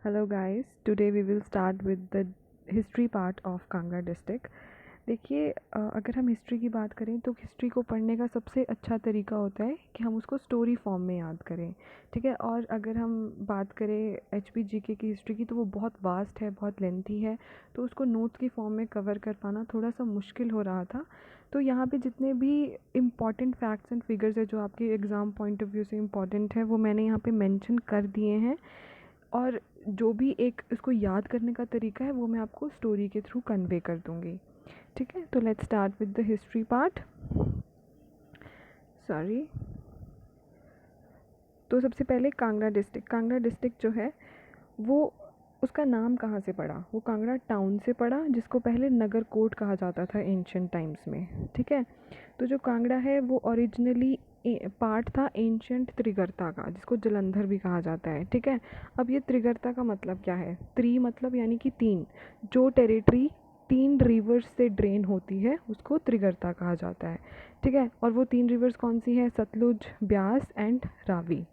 Hello guys, today we will start with the history part of Kangra district. देखिए अगर हम history की बात करें तो हिस्ट्री को पढ़ने का सबसे अच्छा तरीका होता है कि हम उसको स्टोरी फॉर्म में याद करें। ठीक है, और अगर हम बात करें HPGK की हिस्ट्री की तो वो बहुत वास्ट है, बहुत लेंथी है, तो उसको नोट्स की फॉर्म में कवर कर पाना थोड़ा सा मुश्किल हो रहा था। तो यहाँ पे जितने भी इम्पॉर्टेंट फैक्ट्स एंड फिगर्स है जो आपके एग्ज़ाम पॉइंट ऑफ व्यू से इम्पॉर्टेंट है वो मैंने यहाँ पे मेंशन कर दिए हैं, और जो भी एक इसको याद करने का तरीका है वो मैं आपको स्टोरी के थ्रू कन्वे कर दूँगी। ठीक है, तो let's start with the history part. Sorry. तो सबसे पहले कांगड़ा डिस्ट्रिक्ट जो है वो उसका नाम कहाँ से पड़ा? वो कांगड़ा टाउन से पड़ा, जिसको पहले नगर कोट कहा जाता था एंशियंट टाइम्स में। ठीक है, तो जो कांगड़ा है वो ओरिजिनली पार्ट था एंशियंट त्रिगर्ता का, जिसको जलंधर भी कहा जाता है। ठीक है, अब ये त्रिगर्ता का मतलब क्या है? त्रि मतलब यानी कि तीन, जो टेरिटरी 3 रिवर्स से ड्रेन होती है उसको त्रिगर्ता कहा जाता है। ठीक है, और वो 3 रिवर्स कौन सी है? सतलुज, ब्यास एंड रावी।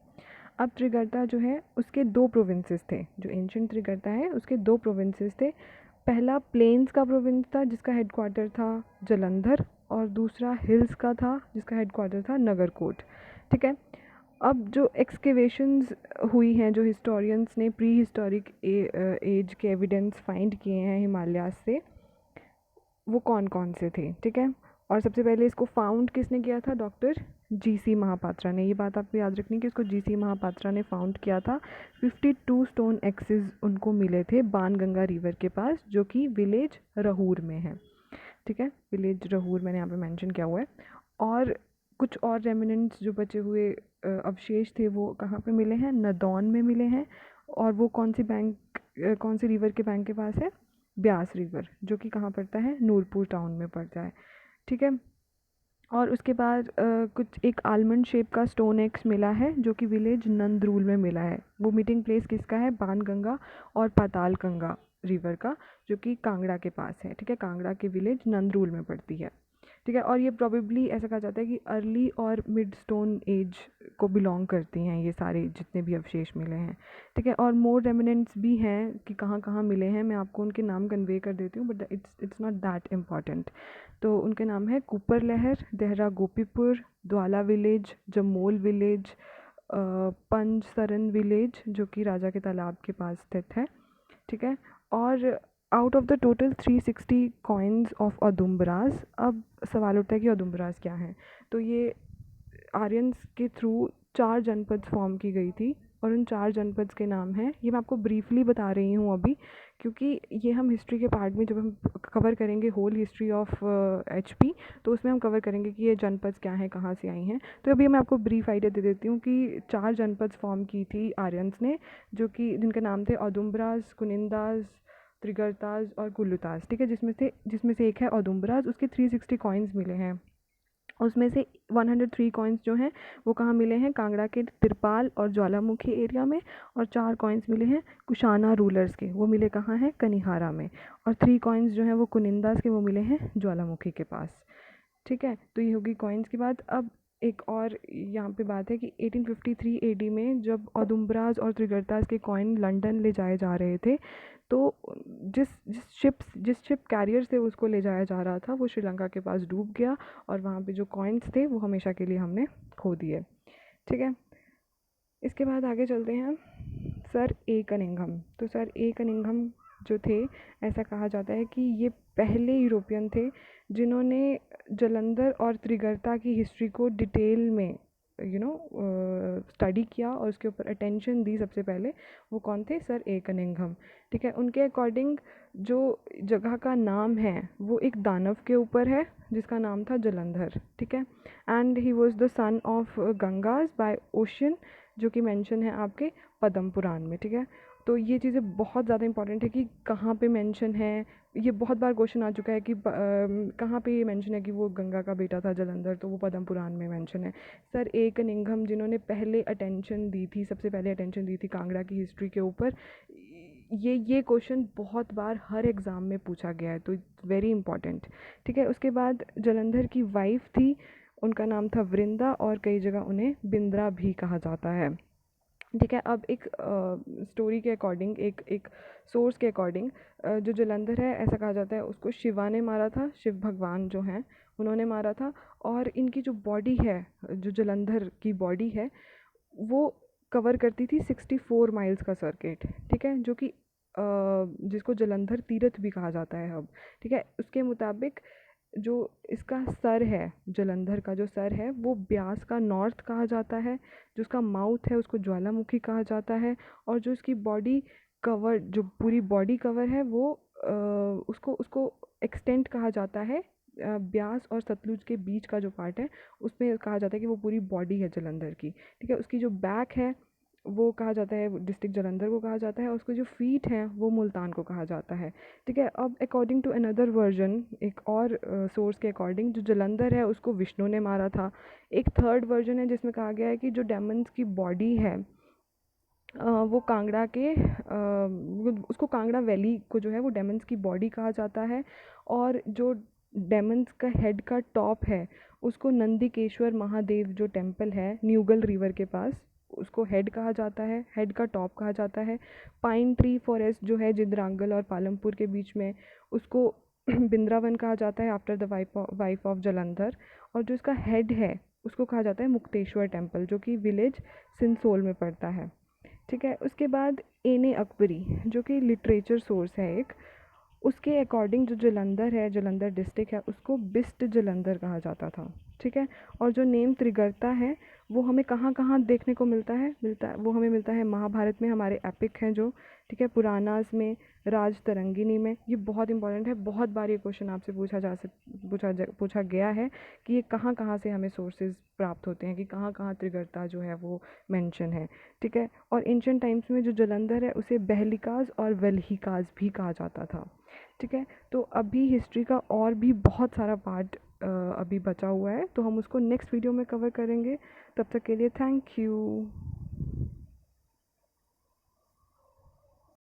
अब त्रिगर्ता जो है उसके 2 प्रोविंसेस थे, जो एंशियंट त्रिगर्ता है उसके 2 प्रोविंसेस थे। पहला प्लेन्स का प्रोविंस था जिसका हेडक्वार्टर था जलंधर, और दूसरा हिल्स का था जिसका हेडक्वार्टर था नगरकोट। ठीक है, अब जो एक्सकेवेशंस हुई हैं, जो हिस्टोरियंस ने प्री हिस्टोरिक एज के एविडेंस फाइंड किए हैं हिमालयाज से, वो कौन कौन से थे? ठीक है, और सबसे पहले इसको फाउंड किसने किया था? डॉक्टर GC महापात्रा ने। ये बात आपको याद रखनी कि इसको GC महापात्रा ने फाउंड किया था। 52 स्टोन एक्सेस उनको मिले थे बाणगंगा रिवर के पास, जो कि विलेज रहूर में है। ठीक है, विलेज रहूर मैंने यहाँ पे मेंशन किया हुआ है। और कुछ और रेमिनेंट्स जो बचे हुए अवशेष थे वो कहाँ पे मिले हैं? नदौन में मिले हैं। और वो कौन सी रिवर के बैंक के पास है? ब्यास रिवर, जो कि कहाँ पड़ता है? नूरपुर टाउन में पड़ता है। ठीक है, और उसके बाद कुछ एक आलमंड शेप का स्टोन एक्स मिला है जो कि विलेज नंदरूल में मिला है। वो मीटिंग प्लेस किसका है? बाणगंगा और पाताल गंगा रिवर का, जो कि कांगड़ा के पास है। ठीक है, कांगड़ा के विलेज नंदरूल में पड़ती है। ठीक है, और ये प्रोबेबली ऐसा कहा जाता है कि अर्ली और मिड स्टोन एज को बिलोंग करती हैं ये सारे जितने भी अवशेष मिले हैं। ठीक है, और मोर रेमिनेंट्स भी हैं कि कहाँ कहाँ मिले हैं, मैं आपको उनके नाम कन्वे कर देती हूँ, but it's not that important. तो उनके नाम है कुपर लहर, देहरा गोपीपुर, द्वाला विलेज, जमोल विलेज, पंजसरन विलेज जो कि राजा के तालाब के पास स्थित है। ठीक है, और out of the total 360 coins of Audumbaras, अब सवाल उठता है कि औदुम्बराज क्या है? तो ये आर्यंस के थ्रू 4 जनपद फॉर्म की गई थी, और उन 4 जनपद के नाम हैं, ये मैं आपको ब्रीफली बता रही हूँ अभी, क्योंकि ये हम हिस्ट्री के पार्ट में जब हम कवर करेंगे होल हिस्ट्री ऑफ HP, तो उसमें हम कवर करेंगे कि ये जनपद क्या हैं, कहाँ से आई हैं। तो अभी मैं आपको ब्रीफ आइडिया दे देती हूँ कि 4 जनपद फॉर्म की थी आर्यंस ने, जो कि जिनके नाम थे औदुम्बराज, कुनिंदाज, त्रिगर्ताज और कुल्लुताज। ठीक है, जिसमें से एक है औदुम्बराज। उसके 360 कॉइन्स मिले हैं, उसमें से 103 कॉइन्स जो हैं वो कहाँ मिले हैं? कांगड़ा के तिरपाल और ज्वालामुखी एरिया में। और 4 कॉइन्स मिले हैं कुशाना रूलर्स के, वो मिले कहाँ हैं? कनिहारा में। और 3 कॉइन्स जो हैं वो कुनिंदास के, वो मिले हैं ज्वालामुखी के पास। ठीक है, तो ये होगी कॉइन्स की बात। अब एक और यहाँ पे बात है कि 1853 AD में जब औदुम्बराज और त्रिगर्तास के कॉइन लंदन ले जाए जा रहे थे, तो जिस शिप कैरियर से उसको ले जाया जा रहा था वो श्रीलंका के पास डूब गया, और वहाँ पे जो कॉइन्स थे वो हमेशा के लिए हमने खो दिए। ठीक है, इसके बाद आगे चलते हैं। सर ए कनिंघम। तो सर ए कनिंघम जो थे, ऐसा कहा जाता है कि ये पहले यूरोपियन थे जिन्होंने जलंधर और त्रिगर्ता की हिस्ट्री को डिटेल में स्टडी किया और उसके ऊपर अटेंशन दी सबसे पहले। वो कौन थे? सर ए कनिंघम। ठीक है, उनके अकॉर्डिंग जो जगह का नाम है वो एक दानव के ऊपर है जिसका नाम था जलंधर। ठीक है, and he was the son of Ganga's by ocean, जो कि मेंशन है आपके पद्म पुराण में। ठीक है, तो ये चीज़ें बहुत ज़्यादा इंपॉर्टेंट है कि कहाँ पे मेंशन है। ये बहुत बार क्वेश्चन आ चुका है कि कहाँ पे ये मेंशन है कि वो गंगा का बेटा था जलंधर, तो वो पद्म पुराण में मेंशन है। सर ए कनिंघम जिन्होंने सबसे पहले अटेंशन दी थी कांगड़ा की हिस्ट्री के ऊपर, ये क्वेश्चन बहुत बार हर एग्ज़ाम में पूछा गया है, तो इट्स वेरी इंपॉर्टेंट। ठीक है, उसके बाद जलंधर की वाइफ थी, उनका नाम था वृंदा, और कई जगह उन्हें बिंद्रा भी कहा जाता है। ठीक है। अब एक स्टोरी के अकॉर्डिंग, एक एक सोर्स के अकॉर्डिंग, जो जलंधर है ऐसा कहा जाता है उसको शिवा ने मारा था, शिव भगवान जो हैं उन्होंने मारा था। और इनकी जो बॉडी है, जो जलंधर की बॉडी है, वो कवर करती थी 64 माइल्स का सर्किट, ठीक है, जो कि जिसको जलंधर तीर्थ भी कहा जाता है अब, ठीक है। उसके मुताबिक जो इसका सर है, जलंधर का जो सर है वो ब्यास का नॉर्थ कहा जाता है, जो उसका माउथ है उसको ज्वालामुखी कहा जाता है, और जो इसकी बॉडी कवर, जो पूरी बॉडी कवर है वो उसको उसको एक्सटेंट कहा जाता है, ब्यास और सतलुज के बीच का जो पार्ट है उसमें कहा जाता है कि वो पूरी बॉडी है जलंधर की, ठीक है। उसकी जो बैक है वो कहा जाता है, डिस्ट्रिक्ट जलंधर को कहा जाता है, और उसके जो फीट हैं वो मुल्तान को कहा जाता है, ठीक है। अब अकॉर्डिंग टू अनदर वर्जन, एक और सोर्स के अकॉर्डिंग, जो जलंधर है उसको विष्णु ने मारा था। एक थर्ड वर्जन है जिसमें कहा गया है कि जो डेमन्स की बॉडी है वो कांगड़ा के उसको कांगड़ा वैली को जो है वो डेमन्स की बॉडी कहा जाता है, और जो डेमन्स का हेड का टॉप है उसको नंदिकेश्वर महादेव जो टेम्पल है न्यूगल रिवर के पास, उसको हेड कहा जाता है, हेड का टॉप कहा जाता है। पाइन ट्री फॉरेस्ट जो है जिंद्रांगल और पालमपुर के बीच में, उसको बिंद्रावन कहा जाता है after the wife of Jalandhar. और जो इसका हेड है उसको कहा जाता है मुक्तेश्वर टेम्पल, जो कि विलेज सिंसोल में पड़ता है, ठीक है। उसके बाद एने अकबरी जो कि लिटरेचर सोर्स है एक, उसके अकॉर्डिंग जो जलंधर है, जलंधर डिस्ट्रिक्ट है, उसको बिस्ट जलंधर कहा जाता था, ठीक है। और जो नेम त्रिगर्ता है वो हमें कहाँ कहाँ देखने को मिलता है, वो हमें मिलता है महाभारत में, हमारे एपिक हैं जो, ठीक है, पुरानास में, राज तरंगिनी में। ये बहुत इंपॉर्टेंट है, बहुत बार ये क्वेश्चन आपसे पूछा गया है कि ये कहाँ कहाँ से हमें सोर्सेज प्राप्त होते हैं, कि कहाँ कहाँ त्रिगर्ता जो है वो मेंशन है, ठीक है। और एंशियंट टाइम्स में जो जलंधर है उसे बहलिकाज और वेल्हिकाज भी कहा जाता था, ठीक है। तो अभी हिस्ट्री का और भी बहुत सारा पार्ट अभी बचा हुआ है, तो हम उसको नेक्स्ट वीडियो में कवर करेंगे। तब तक के लिए थैंक यू।